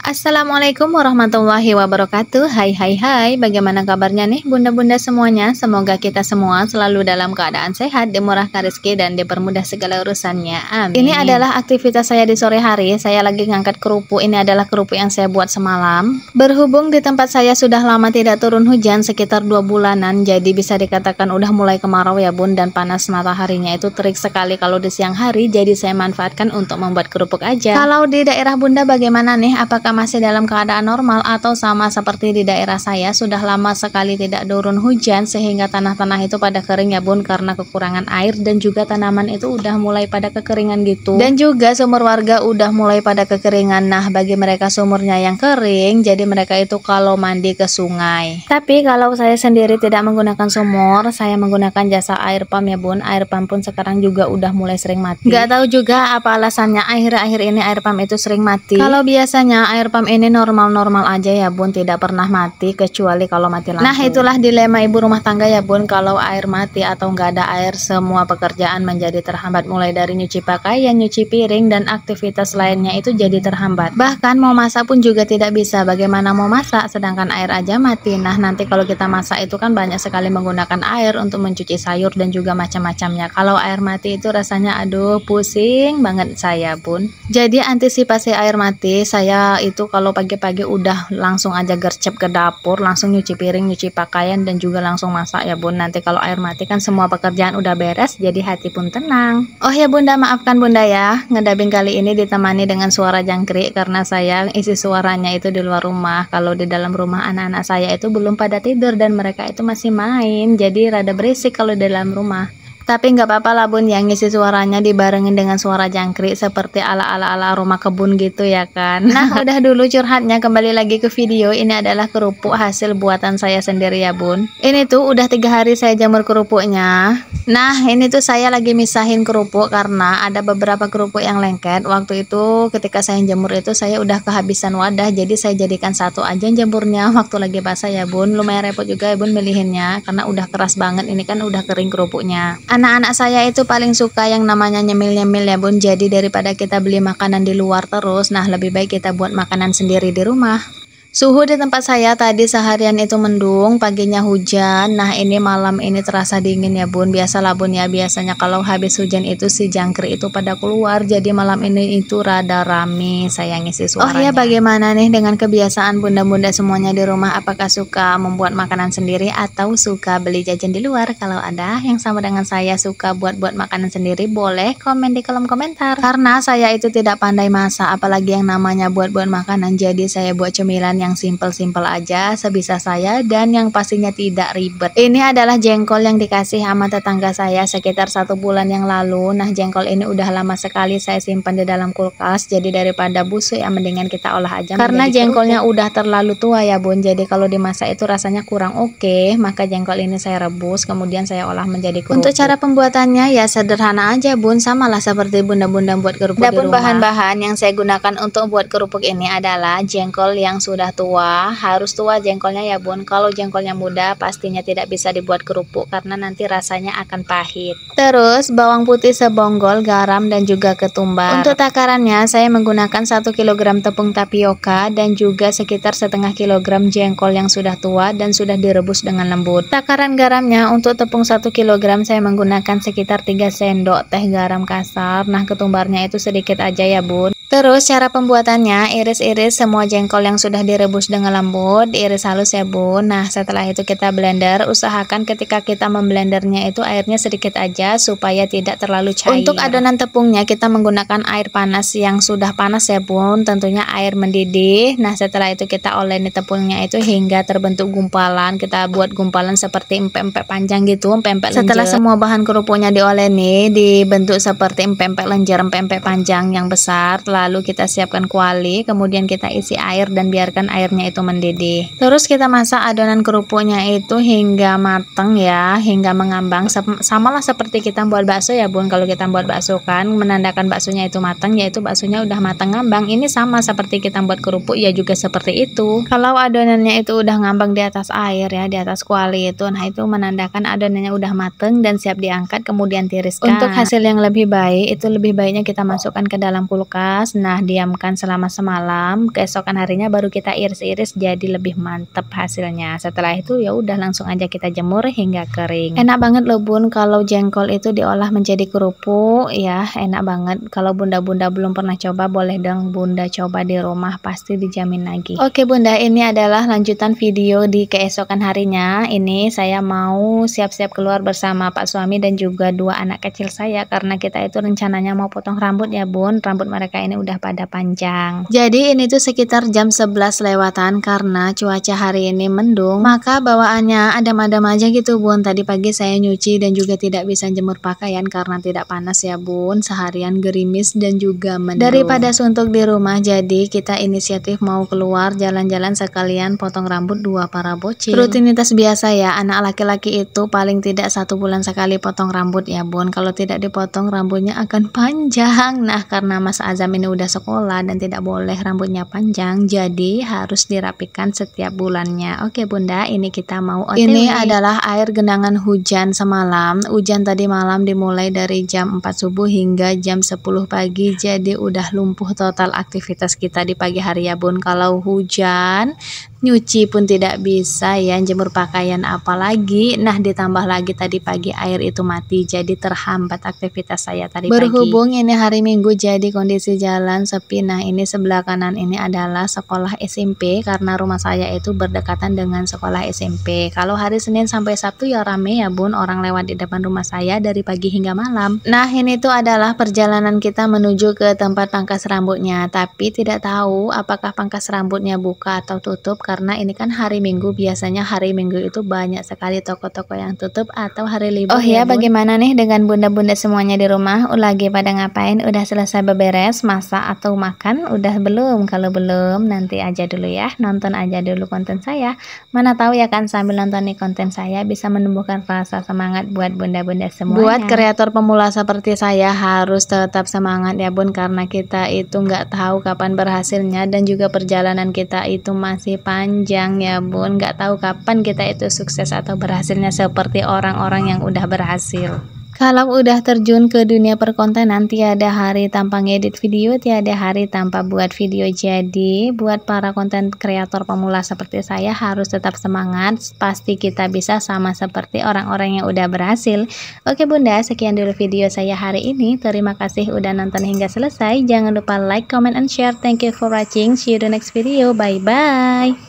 Assalamualaikum warahmatullahi wabarakatuh. Hai, bagaimana kabarnya nih bunda-bunda semuanya? Semoga kita semua selalu dalam keadaan sehat, dimurahkan rezeki dan dipermudah segala urusannya, amin. Ini adalah aktivitas saya di sore hari. Saya lagi ngangkat kerupuk. Ini adalah kerupuk yang saya buat semalam. Berhubung di tempat saya sudah lama tidak turun hujan, sekitar 2 bulanan, jadi bisa dikatakan udah mulai kemarau ya bun, dan panas mataharinya itu terik sekali kalau di siang hari. Jadi saya manfaatkan untuk membuat kerupuk aja. Kalau di daerah bunda bagaimana nih? Apakah masih dalam keadaan normal atau sama seperti di daerah saya, sudah lama sekali tidak turun hujan sehingga tanah-tanah itu pada kering ya bun, karena kekurangan air, dan juga tanaman itu udah mulai pada kekeringan gitu, dan juga sumur warga udah mulai pada kekeringan. Nah, bagi mereka sumurnya yang kering, jadi mereka itu kalau mandi ke sungai. Tapi kalau saya sendiri tidak menggunakan sumur, saya menggunakan jasa air pump ya bun. Air pump pun sekarang juga udah mulai sering mati. Gak tahu juga apa alasannya akhir-akhir ini air pump itu sering mati. Kalau biasanya air pump ini normal-normal aja ya bun, tidak pernah mati kecuali kalau mati lampu. Nah, itulah dilema ibu rumah tangga ya bun. Kalau air mati atau nggak ada air, semua pekerjaan menjadi terhambat, mulai dari nyuci pakaian, nyuci piring, dan aktivitas lainnya itu jadi terhambat. Bahkan mau masak pun juga tidak bisa. Bagaimana mau masak sedangkan air aja mati? Nah, nanti kalau kita masak itu kan banyak sekali menggunakan air untuk mencuci sayur dan juga macam-macamnya. Kalau air mati itu rasanya aduh pusing banget saya bun. Jadi antisipasi air mati, saya itu kalau pagi-pagi udah langsung aja gercep ke dapur, langsung nyuci piring, nyuci pakaian, dan juga langsung masak ya bun. Nanti kalau air mati kan semua pekerjaan udah beres, jadi hati pun tenang. Oh ya bunda, maafkan bunda ya, ngedabing kali ini ditemani dengan suara jangkrik karena saya isi suaranya itu di luar rumah. Kalau di dalam rumah anak-anak saya itu belum pada tidur dan mereka itu masih main, jadi rada berisik kalau di dalam rumah. Tapi nggak apa-apa lah bun, yang ngisi suaranya dibarengin dengan suara jangkrik seperti ala-ala rumah kebun gitu ya kan. Nah, udah dulu curhatnya, kembali lagi ke video. Ini adalah kerupuk hasil buatan saya sendiri ya bun. Ini tuh udah 3 hari saya jamur kerupuknya. Nah, ini tuh saya lagi misahin kerupuk karena ada beberapa kerupuk yang lengket. Waktu itu ketika saya jemur itu saya udah kehabisan wadah, jadi saya jadikan satu aja jemurnya waktu lagi basah ya bun. Lumayan repot juga ya bun milihinnya karena udah keras banget, ini kan udah kering kerupuknya. Anak-anak saya itu paling suka yang namanya nyemil-nyemil ya bun. Jadi daripada kita beli makanan di luar terus, nah lebih baik kita buat makanan sendiri di rumah. Suhu di tempat saya tadi seharian itu mendung, paginya hujan. Nah, ini malam ini terasa dingin ya bun. Biasalah bun ya, biasanya kalau habis hujan itu si jangkrik itu pada keluar. Jadi malam ini itu rada rame saya ngisi suaranya. Oh ya, bagaimana nih dengan kebiasaan bunda-bunda semuanya di rumah? Apakah suka membuat makanan sendiri atau suka beli jajan di luar? Kalau ada yang sama dengan saya suka buat makanan sendiri, boleh komen di kolom komentar. Karena saya itu tidak pandai masak, apalagi yang namanya buat makanan. Jadi saya buat cemilan yang simpel-simpel aja sebisa saya dan yang pastinya tidak ribet. Ini adalah jengkol yang dikasih sama tetangga saya sekitar 1 bulan yang lalu. Nah, jengkol ini udah lama sekali saya simpan di dalam kulkas, jadi daripada busuk ya mendingan kita olah aja. Karena jengkolnya udah terlalu tua ya bun, jadi kalau dimasak itu rasanya kurang oke. Maka jengkol ini saya rebus kemudian saya olah menjadi kerupuk. Untuk cara pembuatannya ya sederhana aja bun, samalah seperti bunda-bunda buat kerupuk di rumah. Bahan-bahan yang saya gunakan untuk buat kerupuk ini adalah jengkol yang sudah tua, harus tua jengkolnya ya bun. Kalau jengkolnya muda pastinya tidak bisa dibuat kerupuk karena nanti rasanya akan pahit. Terus bawang putih sebonggol, garam, dan juga ketumbar. Untuk takarannya saya menggunakan 1 kg tepung tapioka dan juga sekitar setengah kilogram jengkol yang sudah tua dan sudah direbus dengan lembut. Takaran garamnya untuk tepung 1 kg saya menggunakan sekitar 3 sendok teh garam kasar. Nah, ketumbarnya itu sedikit aja ya bun. Terus cara pembuatannya, iris-iris semua jengkol yang sudah direbus dengan lembut, diiris halus ya bun. Nah, setelah itu kita blender. Usahakan ketika kita memblendernya itu airnya sedikit aja supaya tidak terlalu cair. Untuk adonan tepungnya kita menggunakan air panas yang sudah panas ya bun, tentunya air mendidih. Nah, setelah itu kita oleni tepungnya itu hingga terbentuk gumpalan. Kita buat gumpalan seperti empek-empek panjang gitu, empek-empek lenjer. Setelah semua bahan kerupuknya dioleni, dibentuk seperti empek-empek lenjer, empek-empek panjang yang besar. Lalu kita siapkan kuali, kemudian kita isi air dan biarkan airnya itu mendidih. Terus kita masak adonan kerupuknya itu hingga matang ya, hingga mengambang. Samalah seperti kita buat bakso ya bun. Kalau kita buat bakso kan menandakan baksonya itu matang, yaitu baksonya udah matang ngambang. Ini sama seperti kita buat kerupuk ya, juga seperti itu. Kalau adonannya itu udah ngambang di atas air ya, di atas kuali itu, nah itu menandakan adonannya udah mateng dan siap diangkat kemudian tiriskan. Untuk hasil yang lebih baik itu lebih baiknya kita masukkan ke dalam kulkas kupas. Nah, diamkan selama semalam, keesokan harinya baru kita iris-iris jadi lebih mantep hasilnya. Setelah itu ya udah langsung aja kita jemur hingga kering. Enak banget loh bun kalau jengkol itu diolah menjadi kerupuk ya, enak banget. Kalau bunda-bunda belum pernah coba, boleh dong bunda coba di rumah, pasti dijamin lagi. Oke bunda, ini adalah lanjutan video di keesokan harinya. Ini saya mau siap-siap keluar bersama Pak suami dan juga dua anak kecil saya, karena kita itu rencananya mau potong rambut ya bun. Rambut mereka ini udah pada panjang. Jadi ini tuh sekitar jam 11 lewatan, karena cuaca hari ini mendung, maka bawaannya adem-adem aja gitu bun. Tadi pagi saya nyuci dan juga tidak bisa jemur pakaian karena tidak panas ya bun, seharian gerimis dan juga mendung. Daripada suntuk di rumah, jadi kita inisiatif mau keluar jalan-jalan sekalian potong rambut dua para bocil. Rutinitas biasa ya, anak laki-laki itu paling tidak 1 bulan sekali potong rambut ya bun. Kalau tidak dipotong rambutnya akan panjang. Nah, karena Mas Azam ini udah sekolah dan tidak boleh rambutnya panjang, jadi harus dirapikan setiap bulannya. Oke bunda, ini kita mau OTW. Ini adalah air genangan hujan semalam. Hujan tadi malam dimulai dari jam 4 subuh hingga jam 10 pagi, jadi udah lumpuh total aktivitas kita di pagi hari ya bun. Kalau hujan nyuci pun tidak bisa ya, jemur pakaian apalagi. Nah, ditambah lagi tadi pagi air itu mati, jadi terhambat aktivitas saya tadi pagi. Berhubung ini hari Minggu, jadi kondisi jalan sepi. Nah, ini sebelah kanan ini adalah sekolah SMP, karena rumah saya itu berdekatan dengan sekolah SMP. Kalau hari Senin sampai Sabtu ya rame ya bun, orang lewat di depan rumah saya dari pagi hingga malam. Nah, ini tuh adalah perjalanan kita menuju ke tempat pangkas rambutnya, tapi tidak tahu apakah pangkas rambutnya buka atau tutup, karena ini kan hari Minggu. Biasanya hari Minggu itu banyak sekali toko-toko yang tutup atau hari libur. Oh ya, bagaimana nih dengan bunda-bunda semuanya di rumah? Lagi pada ngapain? Udah selesai beberes, masak atau makan? Udah belum? Kalau belum, nanti aja dulu ya, nonton aja dulu konten saya. Mana tahu ya kan, sambil nonton nih konten saya bisa menumbuhkan rasa semangat buat bunda-bunda semuanya. Buat kreator pemula seperti saya harus tetap semangat ya bun, karena kita itu nggak tahu kapan berhasilnya dan juga perjalanan kita itu masih panjang ya bun. Nggak tahu kapan kita itu sukses atau berhasilnya seperti orang-orang yang udah berhasil. Kalau udah terjun ke dunia perkontenan, tiada hari tanpa ngedit video, tiada hari tanpa buat video. Jadi buat para konten kreator pemula seperti saya harus tetap semangat. Pasti kita bisa sama seperti orang-orang yang udah berhasil. Oke bunda, sekian dulu video saya hari ini. Terima kasih udah nonton hingga selesai. Jangan lupa like, comment, and share. Thank you for watching. See you the next video. Bye bye.